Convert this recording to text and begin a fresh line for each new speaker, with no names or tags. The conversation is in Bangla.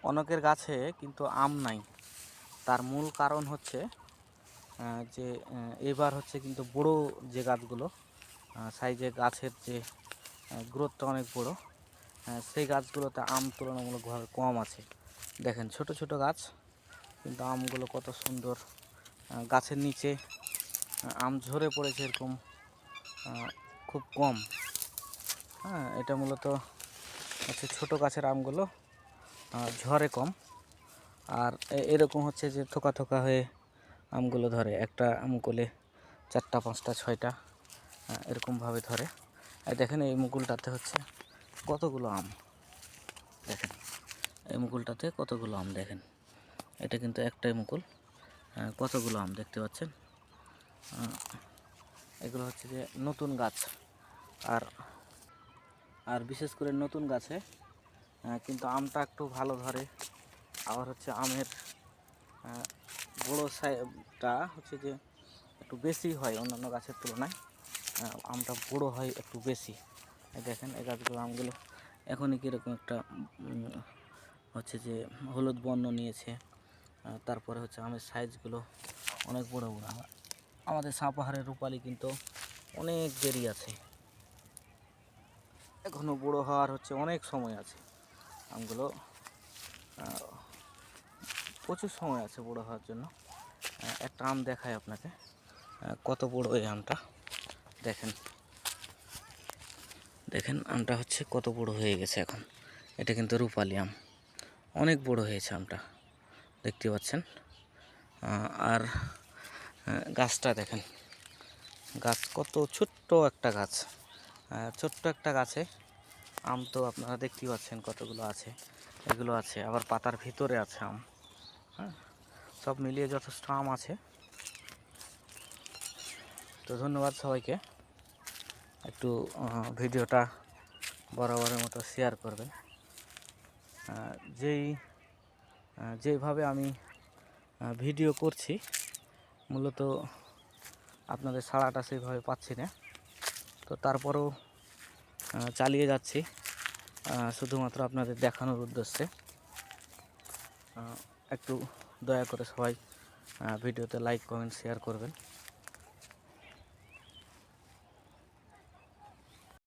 অনেকের গাছে কিন্তু আম নাই। তার মূল কারণ হচ্ছে যে এবার হচ্ছে কিন্তু বড় যে গাছগুলো সাইজে গাছের যে গ্রোথটা অনেক বড়, সেই গাছগুলোতে আম তুলনামূলকভাবে কম আছে। দেখেন ছোট ছোট গাছ কিন্তু আমগুলো কত সুন্দর, গাছের নিচে আম ঝরে পড়েছে এরকম খুব কম। এটা মূলত হচ্ছে ছোটো গাছের আমগুলো ঝরে কম, আর এরকম হচ্ছে যে থোকা থোকা হয়ে আমগুলো ধরে, একটা আম কোলে 4টা 5টা 6টা এরকমভাবে ধরে। আর দেখেন এই মুকুলটাতে হচ্ছে কতগুলো আম, দেখেন এই মুকুলটাতে কতগুলো আম, দেখেন এটা কিন্তু একটাই মুকুল, কতগুলো আম দেখতে পাচ্ছেন। এগুলো হচ্ছে যে নতুন গাছ, আর আর বিশেষ করে নতুন গাছে কিন্তু আমটা একটু ভালো ধরে। আবার হচ্ছে আমের বড় সাইজটা হচ্ছে যে একটু বেশি হয় অন্যান্য গাছের তুলনায়, আমটা বড় হয় একটু বেশি। দেখেন এই গাছগুলো আমগুলো এখনই কীরকম একটা হচ্ছে যে হলুদ বর্ণ নিয়েছে। তারপরে হচ্ছে আমের সাইজগুলো অনেক বড় বড়। আমাদের সাপাহারের রূপালি কিন্তু অনেক দেরি আছে, এখনও বড় হওয়ার হচ্ছে অনেক সময় আছে। আমগুলো প্রচুর সময় আছে বড় হওয়ার জন্য। একটা আম দেখায় আপনাকে, কত বড় এই আমটা, দেখেন দেখেন আমটা হচ্ছে কত বড় হয়ে গেছে এখন। এটা কিন্তু রূপালি আম, অনেক বড় হয়েছে আমটা, দেখতে পাচ্ছেন। আর গাছটা দেখেন, গাছ কত ছোট্ট একটা গাছ, ছোট্ট একটা গাছে আম তো আপনারা দেখতেই পাচ্ছেন কতগুলো আছে। এগুলো আছে আবার পাতার ভিতরে আছে আম, সব মিলিয়ে যথেষ্ট আম আছে। তো ধন্যবাদ সবাইকে, একটু ভিডিওটা বরাবরের মতো শেয়ার করবেন। যেইভাবে আমি ভিডিও করছি মূলত আপনাদের সাড়াটা সেইভাবে পাচ্ছি না, তো তারপরেও চালিয়ে যাচ্ছি শুধুমাত্র আপনাদের দেখানোর উদ্দেশ্যে। একটু দয়া করে সবাই ভিডিওতে লাইক কমেন্ট শেয়ার করবেন।